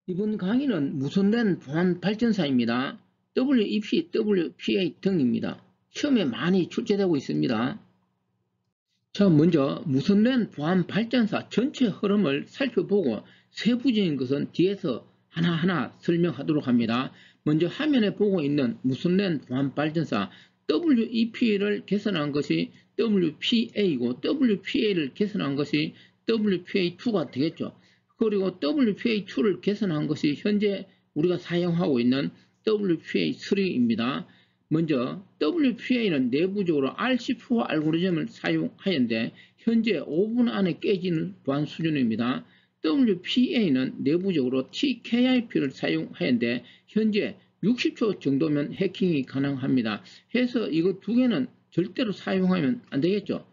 이번 강의는 무선된 보안 발전사입니다. WEP, WPA 등입니다. 시험에 많이 출제되고 있습니다. 자, 먼저 무선된 보안 발전사 전체 흐름을 살펴보고 세부적인 것은 뒤에서 하나하나 설명하도록 합니다. 먼저 화면에 보고 있는 무선된 보안 발전사 WEP를 개선한 것이 WPA이고 WPA를 개선한 것이 WPA2가 되겠죠. 그리고 WPA2를 개선한 것이 현재 우리가 사용하고 있는 WPA3입니다. 먼저 WPA는 내부적으로 RC4 알고리즘을 사용하였는데 현재 5분 안에 깨지는 보안 수준입니다. WPA는 내부적으로 TKIP를 사용하였는데 현재 60초 정도면 해킹이 가능합니다. 해서 이거 두 개는 절대로 사용하면 안 되겠죠.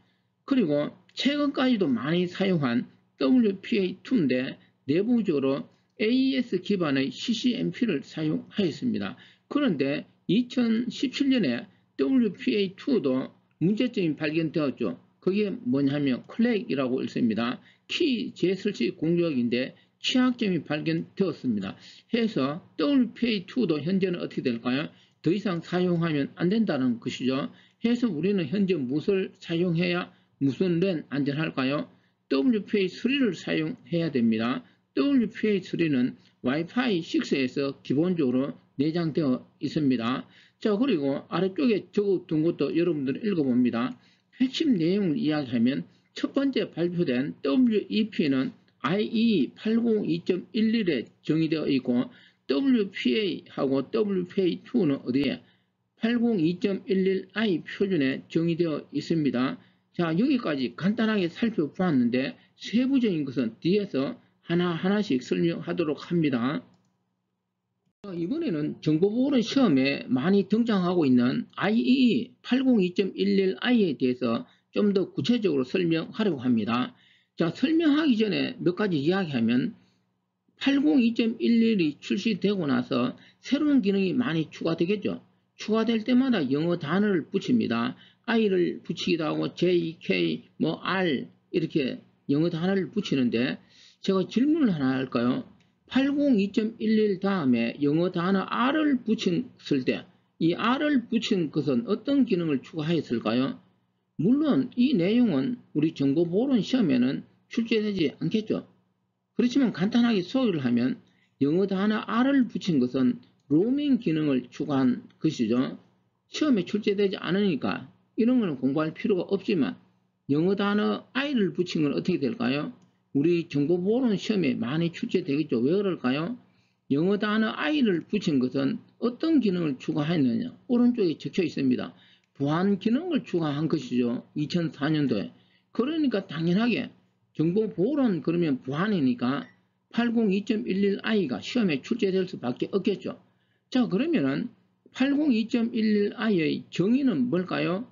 그리고 최근까지도 많이 사용한 WPA2인데 내부적으로 AES 기반의 CCNP를 사용하였습니다. 그런데 2017년에 WPA2도 문제점이 발견되었죠. 그게 뭐냐면 클렉이라고 있습니다. 키 재설치 공격인데 취약점이 발견되었습니다. 해서 WPA2도 현재는 어떻게 될까요? 더 이상 사용하면 안 된다는 것이죠. 해서 우리는 현재 무엇을 사용해야 무슨 랜 안전할까요? WPA3를 사용해야 됩니다. WPA3는 와이파이 6에서 기본적으로 내장되어 있습니다. 자, 그리고 아래쪽에 적어둔 것도 여러분들 읽어봅니다. 핵심 내용을 이야기하면 첫 번째 발표된 WEP는 IEEE 802.11에 정의되어 있고 WPA하고 WPA2는 어디에 802.11i 표준에 정의되어 있습니다. 자, 여기까지 간단하게 살펴보았는데 세부적인 것은 뒤에서 하나하나씩 설명하도록 합니다. 이번에는 정보보건 시험에 많이 등장하고 있는 IEEE 802.11i에 대해서 좀 더 구체적으로 설명하려고 합니다. 자, 설명하기 전에 몇 가지 이야기하면 802.11이 출시되고 나서 새로운 기능이 많이 추가되겠죠. 추가될 때마다 영어 단어를 붙입니다. I를 붙이기도 하고 J, K, R 이렇게 영어 단어를 붙이는데 제가 질문을 하나 할까요? 802.11 다음에 영어 단어 R을 붙였을 때 이 R을 붙인 것은 어떤 기능을 추가하였을까요? 물론 이 내용은 우리 정보보건 시험에는 출제되지 않겠죠. 그렇지만 간단하게 소개를 하면 영어 단어 R을 붙인 것은 로밍 기능을 추가한 것이죠. 시험에 출제되지 않으니까 이런 거는 공부할 필요가 없지만 영어 단어 I를 붙인 건 어떻게 될까요? 우리 정보보건 시험에 많이 출제되겠죠. 왜 그럴까요? 영어 단어 I를 붙인 것은 어떤 기능을 추가했느냐? 오른쪽에 적혀 있습니다. 보안 기능을 추가한 것이죠. 2004년도에. 그러니까 당연하게 정보보건 그러면 보안이니까 802.11i가 시험에 출제될 수밖에 없겠죠. 자, 그러면은 802.11i의 정의는 뭘까요?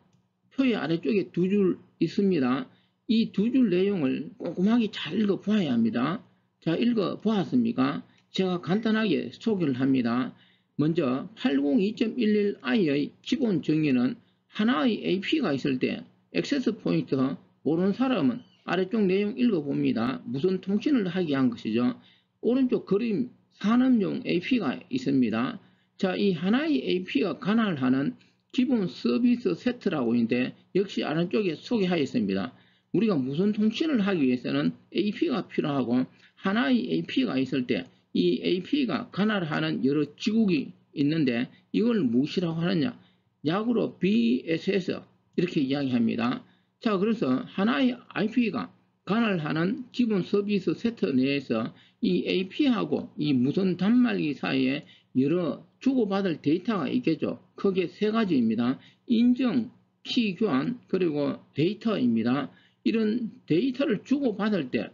표의 아래쪽에 두 줄 있습니다. 이 두 줄 내용을 꼼꼼하게 잘 읽어보아야 합니다. 자, 읽어보았습니까? 제가 간단하게 소개를 합니다. 먼저 802.11i의 기본 정의는 하나의 AP가 있을 때 액세스 포인트 모르는 사람은 아래쪽 내용 읽어봅니다. 무선 통신을 하기 위한 것이죠. 오른쪽 그림 산업용 AP가 있습니다. 자, 이 하나의 AP가 관할하는 기본 서비스 세트라고 있는데 역시 아래쪽에 소개하였습니다. 우리가 무선 통신을 하기 위해서는 AP가 필요하고 하나의 AP가 있을 때 이 AP가 관할하는 여러 지국이 있는데 이걸 무엇이라고 하느냐? 약으로 BSS 이렇게 이야기합니다. 자, 그래서 하나의 IP가 관할하는 기본 서비스 세트 내에서 이 AP하고 이 무선 단말기 사이에 여러 주고받을 데이터가 있겠죠. 크게 세 가지입니다. 인증, 키 교환, 그리고 데이터입니다. 이런 데이터를 주고받을 때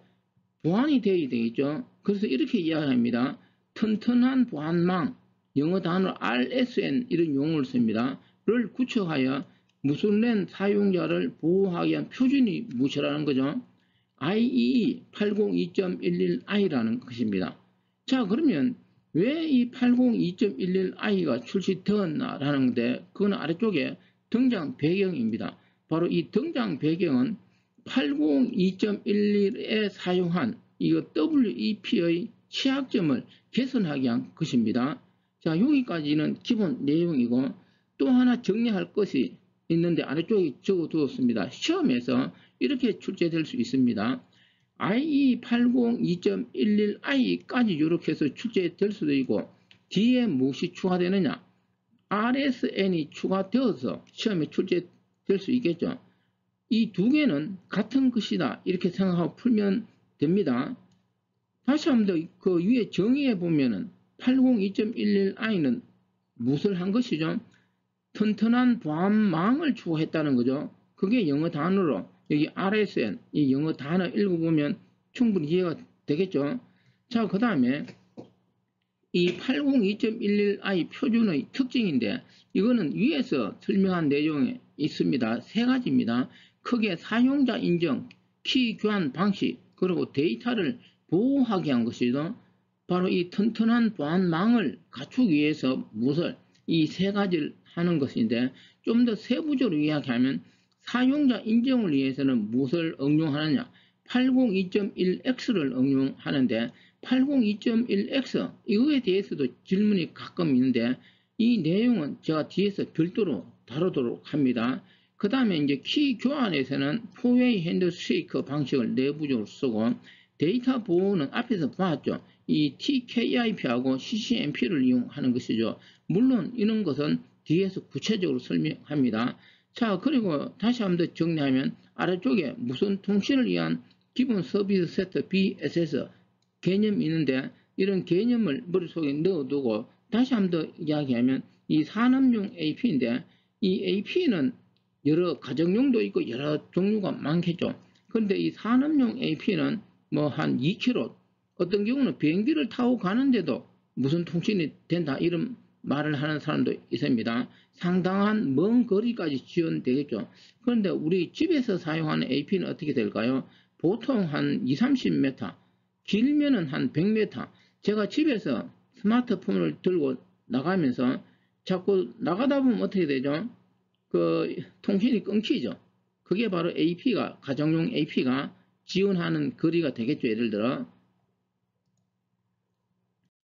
보안이 되어야 되겠죠. 그래서 이렇게 이야기합니다. 튼튼한 보안망, 영어 단어 RSN 이런 용어를 씁니다. 를 구축하여 무선랜 사용자를 보호하기 위한 표준이 무엇이라는 거죠? IEEE 802.11i라는 것입니다. 자, 그러면 왜 이 802.11i가 출시되었나라는 건데 그건 아래쪽에 등장 배경입니다. 바로 이 등장 배경은 802.11에 사용한 이거 WEP의 취약점을 개선하기 위한 것입니다. 자, 여기까지는 기본 내용이고 또 하나 정리할 것이 있는데 아래쪽에 적어두었습니다. 시험에서 이렇게 출제될 수 있습니다. IE80 2.11i까지 이렇게 해서 출제될 수도 있고 뒤에 무엇이 추가되느냐? RSN이 추가되어서 시험에 출제될 수 있겠죠. 이 두 개는 같은 것이다 이렇게 생각하고 풀면 됩니다. 다시 한번 더 그 위에 정의해 보면은 80 2.11i는 무엇을 한 것이죠? 튼튼한 보안망을 추구했다는 거죠. 그게 영어 단어로 여기 RSN 이 영어 단어 읽어보면 충분히 이해가 되겠죠. 자, 그 다음에 이 80 2.11i 표준의 특징인데 이거는 위에서 설명한 내용에 있습니다. 세 가지입니다. 크게 사용자 인정, 키 교환 방식, 그리고 데이터를 보호하게 한 것이죠. 바로 이 튼튼한 보안망을 갖추기 위해서 무엇을 이 세 가지를 하는 것인데 좀 더 세부적으로 이야기하면 사용자 인정을 위해서는 무엇을 응용하느냐? 80 2.1x를 응용하는데 80 2.1x 이거에 대해서도 질문이 가끔 있는데 이 내용은 제가 뒤에서 별도로 다루도록 합니다. 그 다음에 이제 키 교환에서는 포웨이 핸드쉐이크 방식을 내부적으로 쓰고 데이터 보호는 앞에서 봤죠. 이 TKIP하고 CCNP를 이용하는 것이죠. 물론 이런 것은 뒤에서 구체적으로 설명합니다. 자, 그리고 다시 한번 더 정리하면 아래쪽에 무선 통신을 위한 기본 서비스 세트 BSS 개념이 있는데 이런 개념을 머릿속에 넣어두고 다시 한번 더 이야기하면 이 산업용 AP인데 이 AP는 여러 가정용도 있고 여러 종류가 많겠죠. 그런데 이 산업용 AP는 뭐 한 2km 어떤 경우는 비행기를 타고 가는데도 무선 통신이 된다 이런 말을 하는 사람도 있습니다. 상당한 먼 거리까지 지원되겠죠. 그런데 우리 집에서 사용하는 AP는 어떻게 될까요? 보통 한 2, 30m 길면은 한 100m 제가 집에서 스마트폰을 들고 나가면서 자꾸 나가다 보면 어떻게 되죠? 그 통신이 끊기죠. 그게 바로 AP가 가정용 AP가 지원하는 거리가 되겠죠. 예를 들어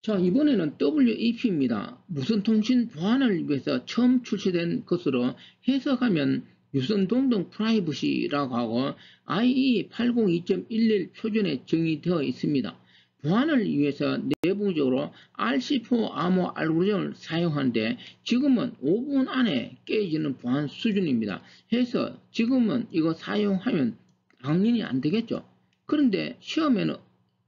자, 이번에는 WEP입니다. 무선통신 보안을 위해서 처음 출시된 것으로 해석하면 유선동등 프라이버시라고 하고 IE80 2.11 표준에 정의되어 있습니다. 보안을 위해서 내부적으로 RC4 암호 알고리즘을 사용하는데 지금은 5분 안에 깨지는 보안 수준입니다. 해서 지금은 이거 사용하면 당연히 안 되겠죠. 그런데 시험에는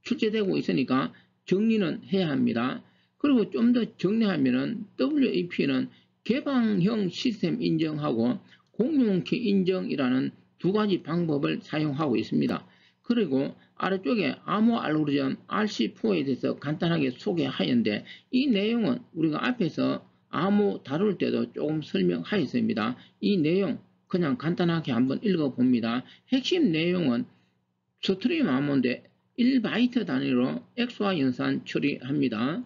출제되고 있으니까 정리는 해야 합니다. 그리고 좀 더 정리하면은 WEP는 개방형 시스템 인정하고 공용키 인정이라는 두 가지 방법을 사용하고 있습니다. 그리고 아래쪽에 암호 알고리즘 RC4에 대해서 간단하게 소개하였는데 이 내용은 우리가 앞에서 암호 다룰 때도 조금 설명하였습니다. 이 내용 그냥 간단하게 한번 읽어봅니다. 핵심 내용은 스트림 암호인데 1바이트 단위로 XY 연산 처리합니다.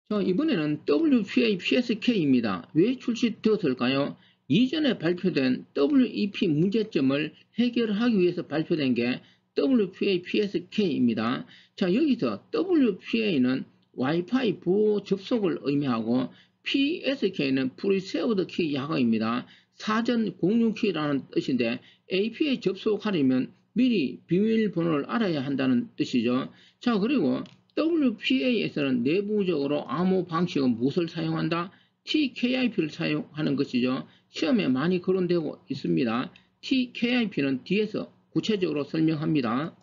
자, 이번에는 WPA PSK입니다. 왜 출시되었을까요? 이전에 발표된 WEP 문제점을 해결하기 위해서 발표된 게 WPA PSK입니다. 자, 여기서 WPA는 와이파이 보호 접속을 의미하고 PSK는 프리세어드 키 약어입니다. 사전 공유 키라는 뜻인데 AP에 접속하려면 미리 비밀번호를 알아야 한다는 뜻이죠. 자, 그리고 WPA에서는 내부적으로 암호 방식은 무엇을 사용한다? TKIP를 사용하는 것이죠. 시험에 많이 거론되고 있습니다. TKIP는 뒤에서 구체적으로 설명합니다.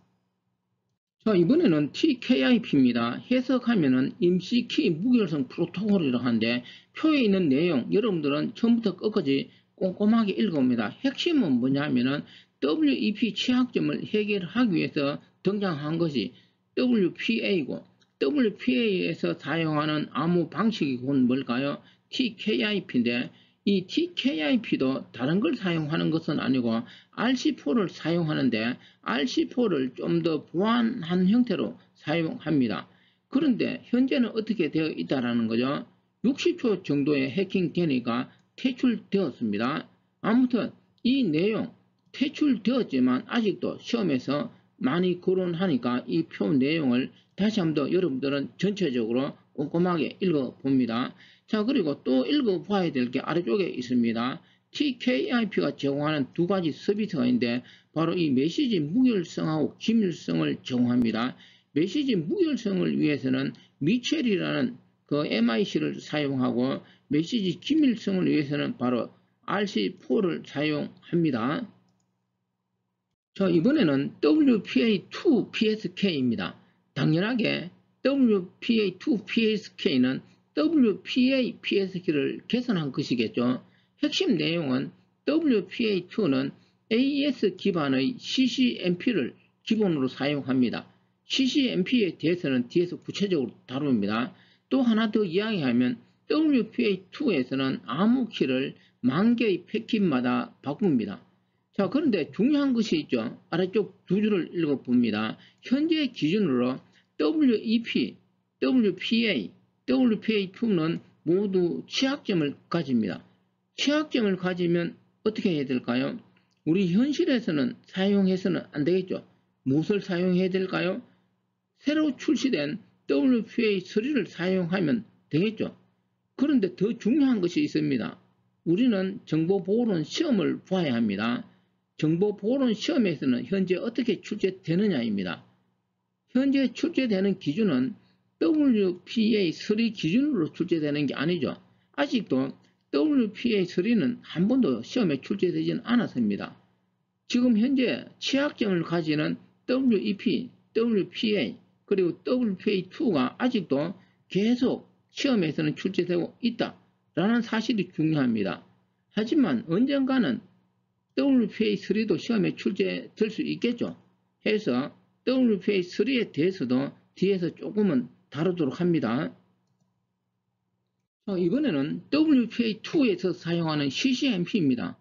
자, 이번에는 TKIP입니다. 해석하면은 임시키 무결성 프로토콜이라고 하는데 표에 있는 내용 여러분들은 처음부터 끝까지 꼼꼼하게 읽어봅니다. 핵심은 뭐냐면은 WEP 취약점을 해결하기 위해서 등장한 것이 WPA이고 WPA에서 사용하는 암호 방식이 곧 뭘까요? TKIP인데 이 TKIP도 다른 걸 사용하는 것은 아니고 RC4를 사용하는데 RC4를 좀 더 보완한 형태로 사용합니다. 그런데 현재는 어떻게 되어 있다라는 거죠? 60초 정도의 해킹되니까 퇴출되었습니다. 아무튼 이 내용 퇴출되었지만 아직도 시험에서 많이 거론하니까 이 표 내용을 다시 한번 여러분들은 전체적으로 꼼꼼하게 읽어봅니다. 자, 그리고 또 읽어봐야 될 게 아래쪽에 있습니다. TKIP가 제공하는 두 가지 서비스가 있는데 바로 이 메시지 무결성하고 기밀성을 제공합니다. 메시지 무결성을 위해서는 미첼이라는 그 MIC를 사용하고 메시지 기밀성을 위해서는 바로 RC4를 사용합니다. 자, 이번에는 WPA2PSK입니다. 당연하게 WPA2PSK는 WPA-PSK를 개선한 것이겠죠. 핵심 내용은 WPA2는 AES 기반의 CCNP를 기본으로 사용합니다. CCNP에 대해서는 뒤에서 구체적으로 다룹니다. 또 하나 더 이야기하면 WPA2에서는 암호키를 만 개의 패킷마다 바꿉니다. 자, 그런데 중요한 것이 있죠. 아래쪽 두 줄을 읽어봅니다. 현재 기준으로 WEP, WPA, WPA2는 모두 취약점을 가집니다. 취약점을 가지면 어떻게 해야 될까요? 우리 현실에서는 사용해서는 안 되겠죠. 무엇을 사용해야 될까요? 새로 출시된 WPA3를 사용하면 되겠죠. 그런데 더 중요한 것이 있습니다. 우리는 정보보호론 시험을 봐야 합니다. 정보보호론 시험에서는 현재 어떻게 출제되느냐입니다. 현재 출제되는 기준은 WPA3 기준으로 출제되는 게 아니죠. 아직도 WPA3는 한 번도 시험에 출제되지는 않았습니다. 지금 현재 취약점을 가지는 WEP, WPA, 그리고 WPA2가 아직도 계속 시험에서는 출제되고 있다라는 사실이 중요합니다. 하지만 언젠가는 WPA3도 시험에 출제될 수 있겠죠. 해서 WPA3에 대해서도 뒤에서 조금은 다루도록 합니다. 이번에는 WPA2에서 사용하는 CCNP입니다.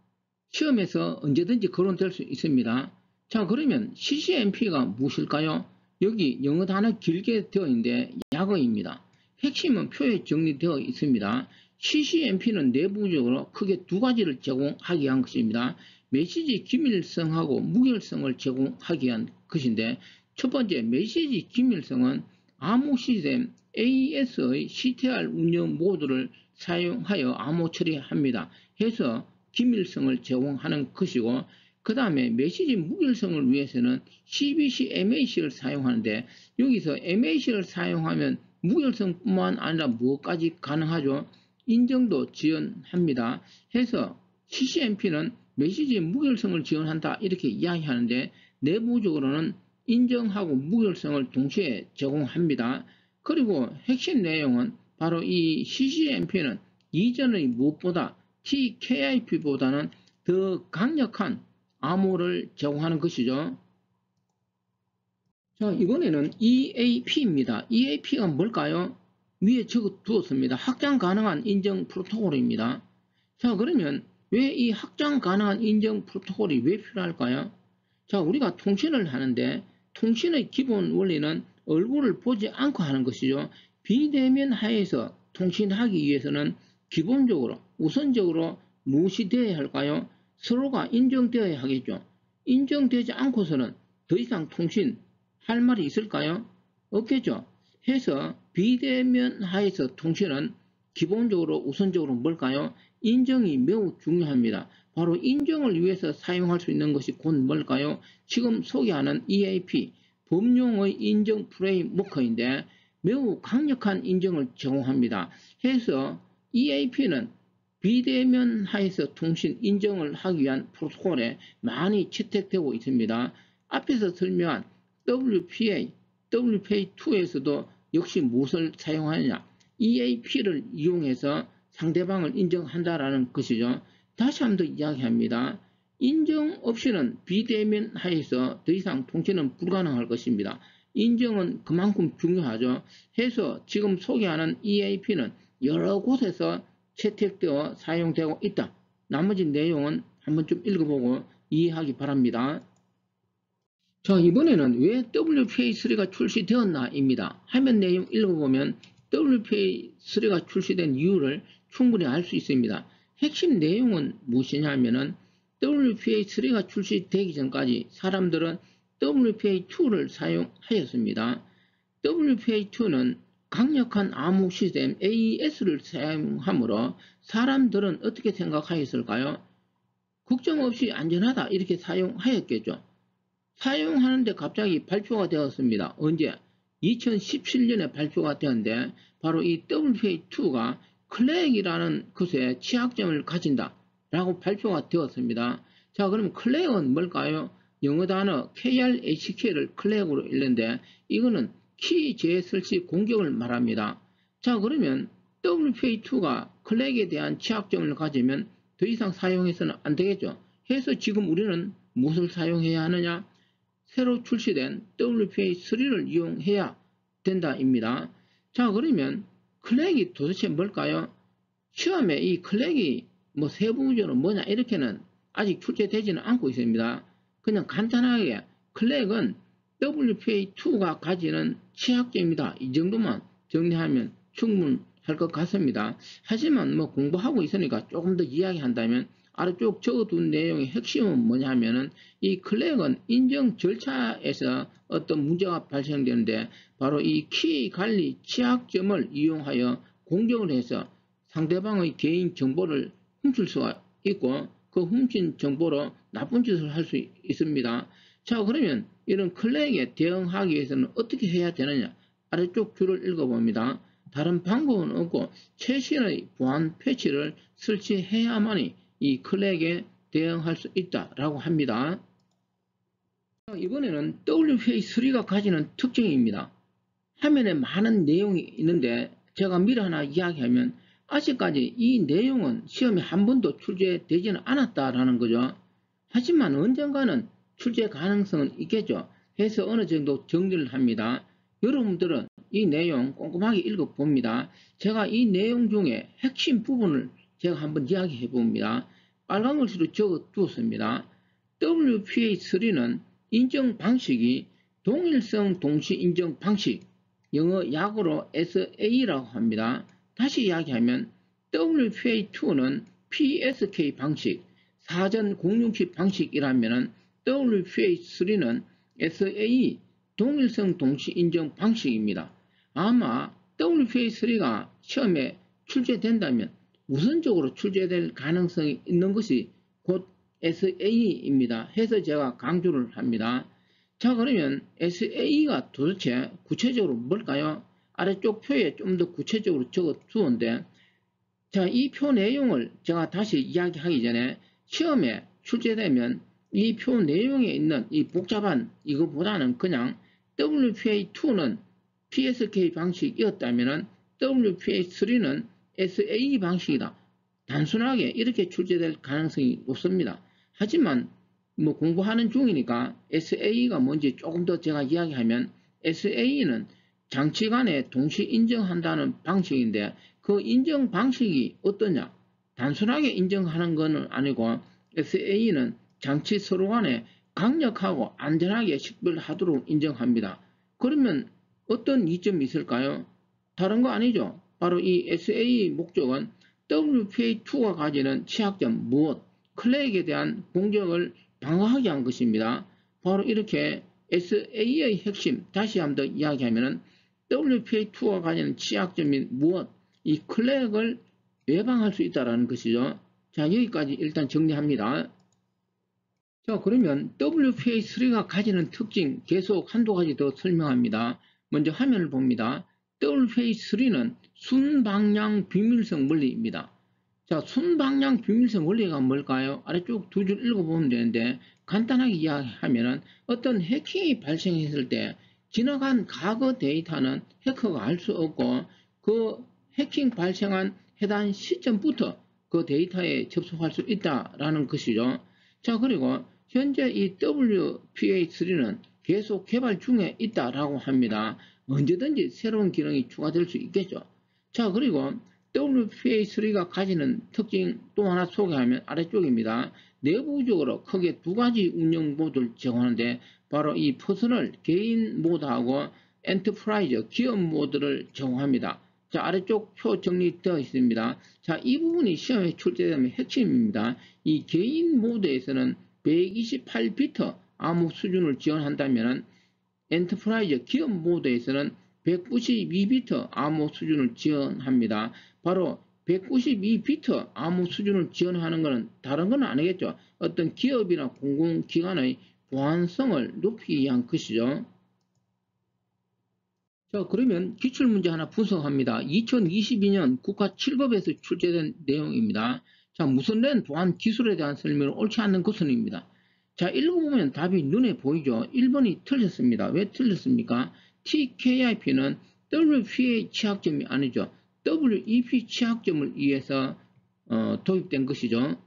시험에서 언제든지 거론될 수 있습니다. 자, 그러면 CCNP가 무엇일까요? 여기 영어 단어 길게 되어 있는데 약어입니다. 핵심은 표에 정리되어 있습니다. CCNP는 내부적으로 크게 두 가지를 제공하기 위한 것입니다. 메시지 기밀성하고 무결성을 제공하기 위한 것인데, 첫 번째 메시지 기밀성은 암호 시스템 AES의 CTR 운영 모드를 사용하여 암호 처리합니다. 해서 기밀성을 제공하는 것이고, 그 다음에 메시지 무결성을 위해서는 CBC MAC를 사용하는데, 여기서 MAC를 사용하면 무결성뿐만 아니라 무엇까지 가능하죠? 인정도 지원합니다. 해서 CCNP는 메시지 무결성을 지원한다 이렇게 이야기하는데, 내부적으로는 인정하고 무결성을 동시에 제공합니다. 그리고 핵심 내용은 바로 이 CCNP는 이전의 무엇보다 TKIP보다는 더 강력한 암호를 제공하는 것이죠. 자, 이번에는 EAP입니다. EAP가 뭘까요? 위에 적어 두었습니다. 확장 가능한 인정 프로토콜입니다. 자, 그러면 왜 이 확장 가능한 인정 프로토콜이 왜 필요할까요? 자, 우리가 통신을 하는데 통신의 기본 원리는 얼굴을 보지 않고 하는 것이죠. 비대면 하에서 통신하기 위해서는 기본적으로 우선적으로 무엇이 되어야 할까요? 서로가 인정되어야 하겠죠. 인정되지 않고서는 더 이상 통신할 말이 있을까요? 없겠죠. 해서 비대면 하에서 통신은 기본적으로 우선적으로 뭘까요? 인정이 매우 중요합니다. 바로 인정을 위해서 사용할 수 있는 것이 곧 뭘까요? 지금 소개하는 EAP, 범용의 인정 프레임워크인데 매우 강력한 인정을 제공합니다. 해서 EAP는 비대면 하에서 통신 인정을 하기 위한 프로토콜에 많이 채택되고 있습니다. 앞에서 설명한 WPA, WPA2에서도 역시 무엇을 사용하느냐? EAP를 이용해서 상대방을 인정한다라는 것이죠. 다시 한번 더 이야기합니다. 인정 없이는 비대면 하에서 더 이상 통신은 불가능할 것입니다. 인정은 그만큼 중요하죠. 해서 지금 소개하는 EAP는 여러 곳에서 채택되어 사용되고 있다. 나머지 내용은 한번 좀 읽어보고 이해하기 바랍니다. 자, 이번에는 왜 WPA3가 출시되었나입니다. 화면 내용 읽어보면 WPA3가 출시된 이유를 충분히 알 수 있습니다. 핵심 내용은 무엇이냐면은 WPA3가 출시되기 전까지 사람들은 WPA2를 사용하였습니다. WPA2는 강력한 암호 시스템 AES를 사용하므로 사람들은 어떻게 생각하였을까요? 걱정 없이 안전하다 이렇게 사용하였겠죠. 사용하는데 갑자기 발표가 되었습니다. 언제? 2017년에 발표가 되었는데 바로 이 WPA2가 클렉이라는 것에 취약점을 가진다 라고 발표가 되었습니다. 자, 그럼 클렉은 뭘까요? 영어 단어 KRHK를 클렉으로 읽는데 이거는 키 재설치 공격을 말합니다. 자, 그러면 WPA2가 클렉에 대한 취약점을 가지면 더 이상 사용해서는 안 되겠죠. 해서 지금 우리는 무엇을 사용해야 하느냐? 새로 출시된 WPA3를 이용해야 된다입니다. 자, 그러면 클렉이 도대체 뭘까요? 처음에 이 클렉이 뭐 세부적으로 뭐냐 이렇게는 아직 출제되지는 않고 있습니다. 그냥 간단하게 클렉은 WPA2가 가지는 취약점이다. 이 정도만 정리하면 충분할 것 같습니다. 하지만 뭐 공부하고 있으니까 조금 더 이야기한다면 아래쪽 적어둔 내용의 핵심은 뭐냐 하면은 이 클렉은 인정 절차에서 어떤 문제가 발생되는데 바로 이 키 관리 취약점을 이용하여 공격을 해서 상대방의 개인 정보를 훔칠 수가 있고 그 훔친 정보로 나쁜 짓을 할 수 있습니다. 자, 그러면 이런 클렉에 대응하기 위해서는 어떻게 해야 되느냐? 아래쪽 줄을 읽어봅니다. 다른 방법은 없고 최신의 보안 패치를 설치해야만이 이 클렉에 대응할 수 있다라고 합니다. 이번에는 WPA3가 가지는 특징입니다. 화면에 많은 내용이 있는데 제가 미리 하나 이야기하면 아직까지 이 내용은 시험에 한 번도 출제되지는 않았다라는 거죠. 하지만 언젠가는 출제 가능성은 있겠죠. 해서 어느 정도 정리를 합니다. 여러분들은 이 내용 꼼꼼하게 읽어봅니다. 제가 이 내용 중에 핵심 부분을 제가 한번 이야기해 봅니다. 빨간 글씨로 적어 두었습니다. WPA3는 인정 방식이 동일성 동시 인정 방식, 영어 약으로 SA라고 합니다. 다시 이야기하면 WPA2는 PSK 방식, 사전 공유키 방식이라면 WPA3는 SAE, 동일성 동시 인정 방식입니다. 아마 WPA3가 시험에 출제된다면 우선적으로 출제될 가능성이 있는 것이 곧 SAE입니다. 해서 제가 강조를 합니다. 자, 그러면 SAE가 도대체 구체적으로 뭘까요? 아래쪽 표에 좀 더 구체적으로 적어 두었는데, 자, 이 표 내용을 제가 다시 이야기하기 전에 시험에 출제되면 이 표 내용에 있는 이 복잡한 이거보다는 그냥 WPA2는 PSK 방식이었다면 WPA3는 SAE 방식이다. 단순하게 이렇게 출제될 가능성이 높습니다. 하지만 뭐 공부하는 중이니까 SAE가 뭔지 조금 더 제가 이야기하면 SAE는 장치 간에 동시 인정한다는 방식인데 그 인정 방식이 어떠냐? 단순하게 인정하는 것은 아니고 SAE는 장치 서로 간에 강력하고 안전하게 식별하도록 인정합니다. 그러면 어떤 이점이 있을까요? 다른 거 아니죠. 바로 이 SAE 목적은 WPA2가 가지는 취약점 무엇, 클렉에 대한 공격을 방어하게 한 것입니다. 바로 이렇게 SAE의 핵심, 다시 한번 더 이야기하면 WPA2가 가지는 취약점이 무엇, 이 클렉을 예방할 수 있다는 것이죠. 자, 여기까지 일단 정리합니다. 자, 그러면 WPA3가 가지는 특징 계속 한두 가지 더 설명합니다. 먼저 화면을 봅니다. WPA3는 순방향 비밀성 원리입니다. 자, 순방향 비밀성 원리가 뭘까요? 아래쪽 두 줄 읽어보면 되는데 간단하게 이야기하면 어떤 해킹이 발생했을 때 지나간 과거 데이터는 해커가 알 수 없고 그 해킹 발생한 해당 시점부터 그 데이터에 접속할 수 있다라는 것이죠. 자, 그리고 현재 이 WPA3는 계속 개발 중에 있다라고 합니다. 언제든지 새로운 기능이 추가될 수 있겠죠. 자, 그리고 WPA3가 가지는 특징 또 하나 소개하면 아래쪽입니다. 내부적으로 크게 두 가지 운영 모드를 제공하는데 바로 이 퍼스널 개인 모드하고 엔터프라이즈 기업 모드를 제공합니다. 자, 아래쪽 표 정리되어 있습니다. 자, 이 부분이 시험에 출제되면 핵심입니다. 이 개인 모드에서는 128비트 암호 수준을 지원한다면 엔터프라이즈 기업 모드에서는 192비트 암호 수준을 지원합니다. 바로 192비트 암호 수준을 지원하는 것은 다른 건 아니겠죠. 어떤 기업이나 공공기관의 보안성을 높이기 위한 것이죠. 자, 그러면 기출문제 하나 분석합니다. 2022년 국가 7급에서 출제된 내용입니다. 자, 무선랜 보안 기술에 대한 설명을 옳지 않는 것은입니다. 자, 읽어보면 답이 눈에 보이죠. 1번이 틀렸습니다. 왜 틀렸습니까? TKIP는 WPA 취약점이 아니죠. WEP 취약점을 위해서 도입된 것이죠.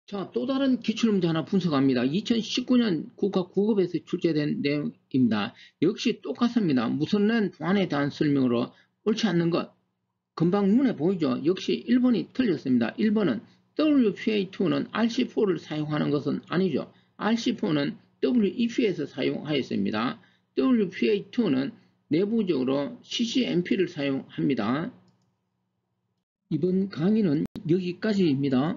자, 또 다른 기출문제 하나 분석합니다. 2019년 국가 9급에서 출제된 내용입니다. 역시 똑같습니다. 무선랜 보안에 대한 설명으로 옳지 않는 것. 금방 눈에 보이죠? 역시 1번이 틀렸습니다. 1번은 WPA2는 RC4를 사용하는 것은 아니죠. RC4는 WEP에서 사용하였습니다. WPA2는 내부적으로 CCNP를 사용합니다. 이번 강의는 여기까지입니다.